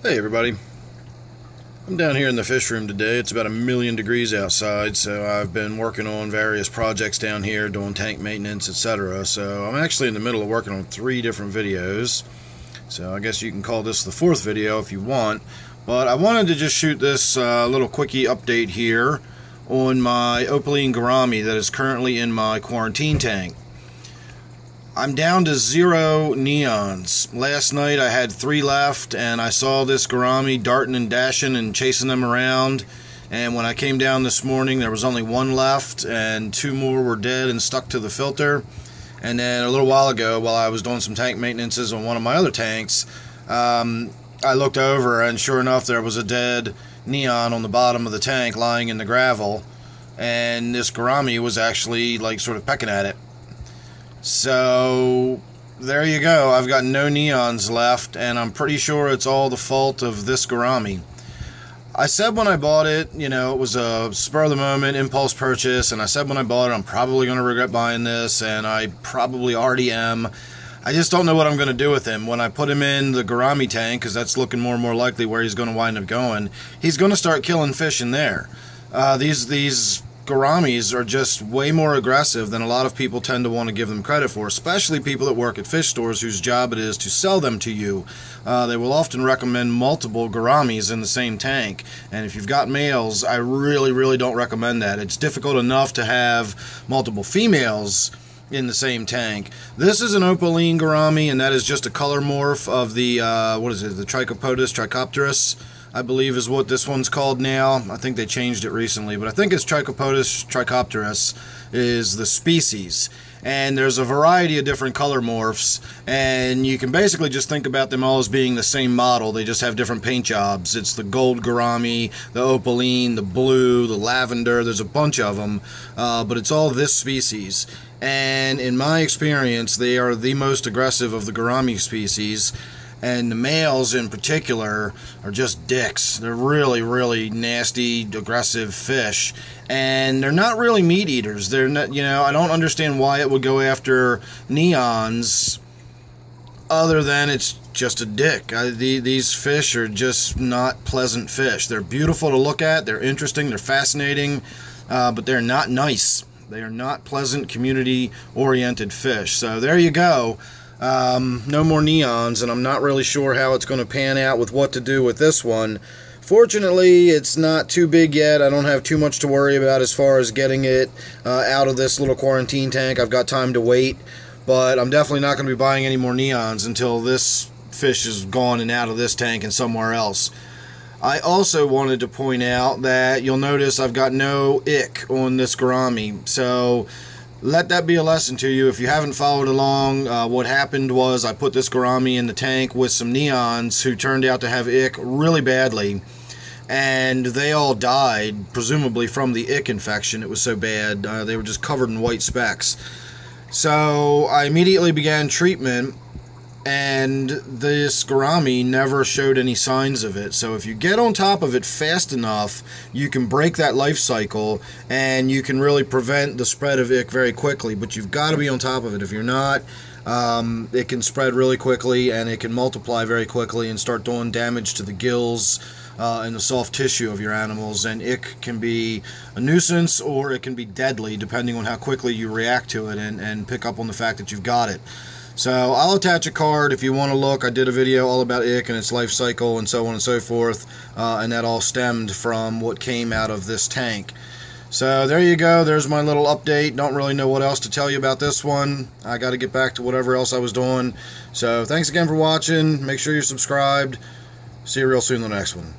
Hey everybody, I'm down here in the fish room today. It's about 1,000,000 degrees outside, so I've been working on various projects down here, doing tank maintenance, etc. So I'm actually in the middle of working on 3 different videos, so I guess you can call this the 4th video if you want. But I wanted to just shoot this little quickie update here on my Opaline Gourami that is currently in my quarantine tank. I'm down to 0 neons. Last night I had 3 left, and I saw this gourami darting and dashing and chasing them around. And when I came down this morning, there was only 1 left, and 2 more were dead and stuck to the filter. And then a little while ago, while I was doing some tank maintenances on one of my other tanks, I looked over, and sure enough, there was a dead neon on the bottom of the tank lying in the gravel. And this gourami was actually like sort of pecking at it. So there you go. I've got no neons left, and I'm pretty sure it's all the fault of this gourami. I said when I bought it, you know, it was a spur of the moment impulse purchase, and I said when I bought it, I'm probably going to regret buying this, and I probably already am. I just don't know what I'm going to do with him. When I put him in the gourami tank, because that's looking more and more likely where he's going to wind up going, he's going to start killing fish in there. These gouramis are just way more aggressive than a lot of people tend to want to give them credit for, especially people that work at fish stores whose job it is to sell them to you. They will often recommend multiple gouramis in the same tank, and if you've got males, I really don't recommend that. It's difficult enough to have multiple females in the same tank. This is an Opaline Gourami, and that is just a color morph of the what is it, the Trichogaster, I believe is what this one's called now. I think they changed it recently, but I think it's Trichogaster is the species. And there's a variety of different color morphs, and you can basically just think about them all as being the same model. They just have different paint jobs. It's the gold gourami, the opaline, the blue, the lavender. There's a bunch of them, but it's all this species. And in my experience, they are the most aggressive of the gourami species. And the males in particular are just dicks. They're really nasty, aggressive fish. And they're not really meat eaters. They're not, you know, I don't understand why it would go after neons other than it's just a dick. These fish are just not pleasant fish. They're beautiful to look at, they're interesting, they're fascinating, but they're not nice. They are not pleasant, community-oriented fish. So there you go. No more neons, and I'm not really sure how it's going to pan out with what to do with this one. Fortunately, it's not too big yet. I don't have too much to worry about as far as getting it out of this little quarantine tank. I've got time to wait, but I'm definitely not going to be buying any more neons until this fish is gone and out of this tank and somewhere else. I also wanted to point out that you'll notice I've got no ick on this gourami, so let that be a lesson to you. If you haven't followed along, what happened was I put this gourami in the tank with some neons who turned out to have ick really badly, and they all died, presumably from the ick infection. It was so bad. They were just covered in white specks. So I immediately began treatment, and this gourami never showed any signs of it. So if you get on top of it fast enough, you can break that life cycle, and you can really prevent the spread of ick very quickly. But you've got to be on top of it. If you're not, it can spread really quickly, and it can multiply very quickly and start doing damage to the gills and the soft tissue of your animals. And ick can be a nuisance, or it can be deadly, depending on how quickly you react to it and pick up on the fact that you've got it. So I'll attach a card if you want to look. I did a video all about ick and its life cycle and so on and so forth, and that all stemmed from what came out of this tank. So there you go. There's my little update. Don't really know what else to tell you about this one. I got to get back to whatever else I was doing. So thanks again for watching. Make sure you're subscribed. See you real soon in the next one.